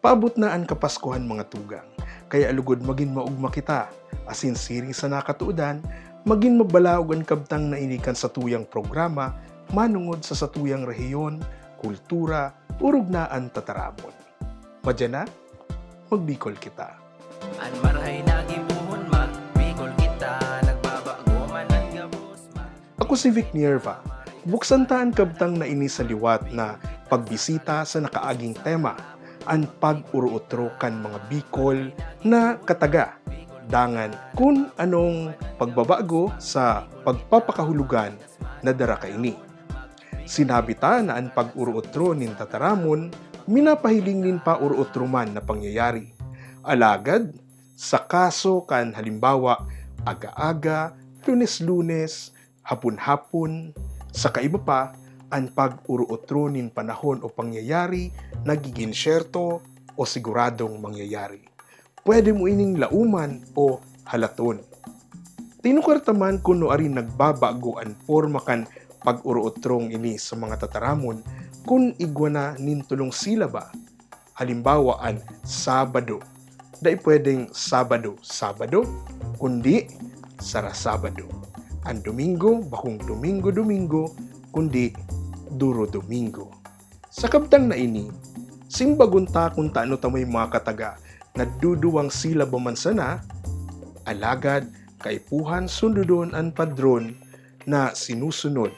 Paabot na ang kapaskuhan mga tugang, kaya alugod maging maugma kita, asin siring sa nakatuudan, maging mabalaog ang kabtang na inikan sa tuyang programa, manungod sa satuyang rehiyon, kultura, urog na ang tataramon. Madya na, magbikol kita. An marhay nagibuhon magbikol kita, nagbabago man ang gabos Ako si Vic Nierva, buksan ta ang kabtang na ini sa liwat na pagbisita sa nakaaging tema, ang pag-uruotro kan mga Bicol na kataga, dangan kung anong pagbabago sa pagpapakahulugan na dara kaini. Sinabi ta na ang pag-uruotro nin tataramon, minapahiling nin pa uruotro man na pangyayari. Alagad, sa kaso kan halimbawa, aga-aga, lunes-lunes, hapon-hapon, sa kaiba pa, ang pag-uruotro nin panahon o pangyayari nagiging syerto o siguradong mangyayari. Pwede mo ining lauman o halaton. Tinukarta man kung noari nagbabago ang forma kan pag-uruotrong ini sa mga tataramon kung igwa na nin tulong silaba. Halimbawa ang Sabado. Dahil pwedeng Sabado, kundi Sarasabado. Ang Domingo, bakong Domingo, kundi Duro Domingo. Sa kabtang na ini, simbagunta kung taano tamay mga kataga na duduwang silaba man sana, alagad kaipuhan sundudon ang padron na sinusunod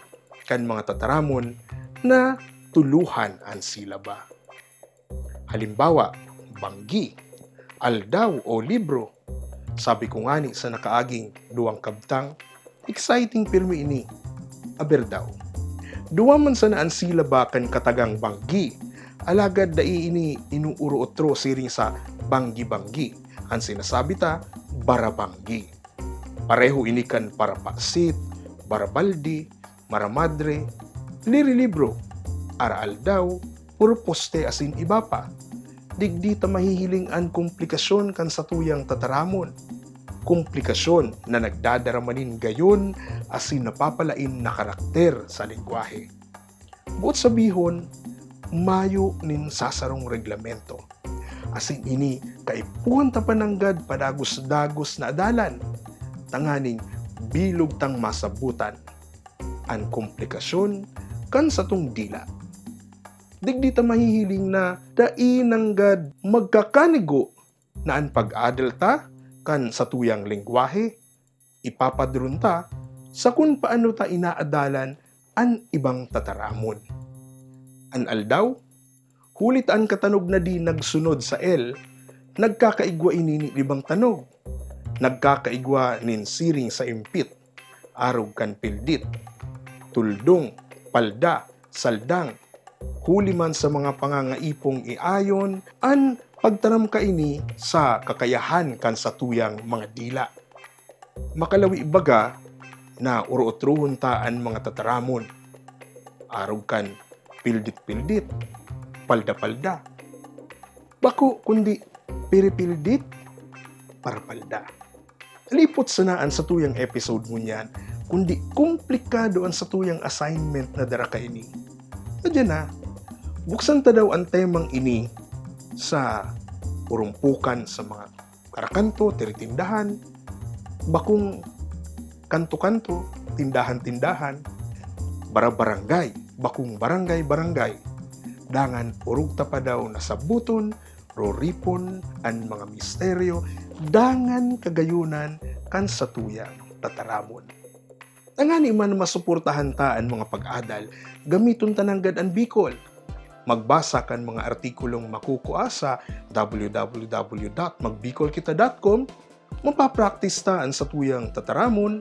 kan mga tataramon na tuluhan ang silaba. Halimbawa, banggi, aldaw o libro. Sabi ko ngani sa nakaaging duwang kabtang, exciting pirmi ini, aber daw. Duwa man sana ang silaba kan katagang banggi, alagad dai ini inuuruotro siring sa banggi-banggi. Ang sinasabi ta, barabanggi. Pareho ini kan parapaksit, barabaldi, maramadre, liri-libro, araal daw, puro poste asin iba pa. Digdi ta mahihiling ang komplikasyon kan sa tuyang tataramon. Komplikasyon na nagdadaramanin gayon asin napapalain na karakter sa lingwahe. Buot sabihon, mayo nin sasarong reglamento. Asin ini kaipuhan ta pananggad padagos-dagos na adalan. Tanganing bilog tang masabutan. Ang komplikasyon kan sa tung dila. Digdi ta mahihiling na dainanggad magkakanigo na ang pag-adal ta kan sa tuyang lingwahe, ipapadrun ta sa kung paano ta inaadalan ang ibang tataramon. An aldaw, hulit ang katanog na di nagsunod sa nagkakaigwa ini ni ibang tanog. Nagkakaigwa nin siring sa impit, arog kan pildit, tuldong, palda, saldang, huli man sa mga pangangaipong iayon, an pagtaram ka ini sa kakayahan kan sa tuyang mga dila. Makalawi baga na uruotruhon taan mga tataramon. Arog kan pildit-pildit, palda-palda. Bako kundi piripildit, parpalda. Lipot sanaan sa tuyang episode mo niyan, kundi komplikado ang sa tuyang assignment na dara ka ini. Nadyan na, buksan ta daw ang temang ini sa urumpukan sa mga karakanto, tiritindahan, bakong kanto-kanto, tindahan-tindahan, barabarangay, bakong barangay-barangay, dangan urug ta pa daw nasabuton, roripon, ang mga misteryo, dangan kagayunan kan sa tuyang tataramon. Tangani man masuportahan ta ang mga pag-adal, gamiton tananggad ang Bicol. Magbasa kan mga artikulong makukuha sa www.magbicolkita.com, mapapractice ta ang sa tuyang tataramon,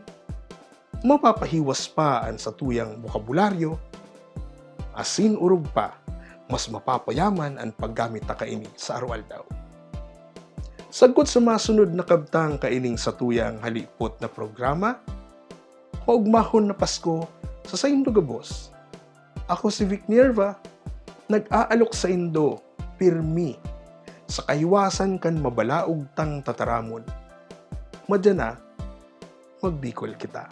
mapapahiwas pa ang sa tuyang bokabularyo, asin urog pa, mas mapapayaman ang paggamit ta kaini sa araw-aldaw. Sagot sa masunod na kabtang kaining sa tuyang halipot na programa, maugmahon na Pasko sa Saindo Gabos. Ako si Vic Nierva, nag-aalok sa Indo, pirmi, sa kaiwasan kan mabalaog tang tataramon. Madya na, magbikol kita.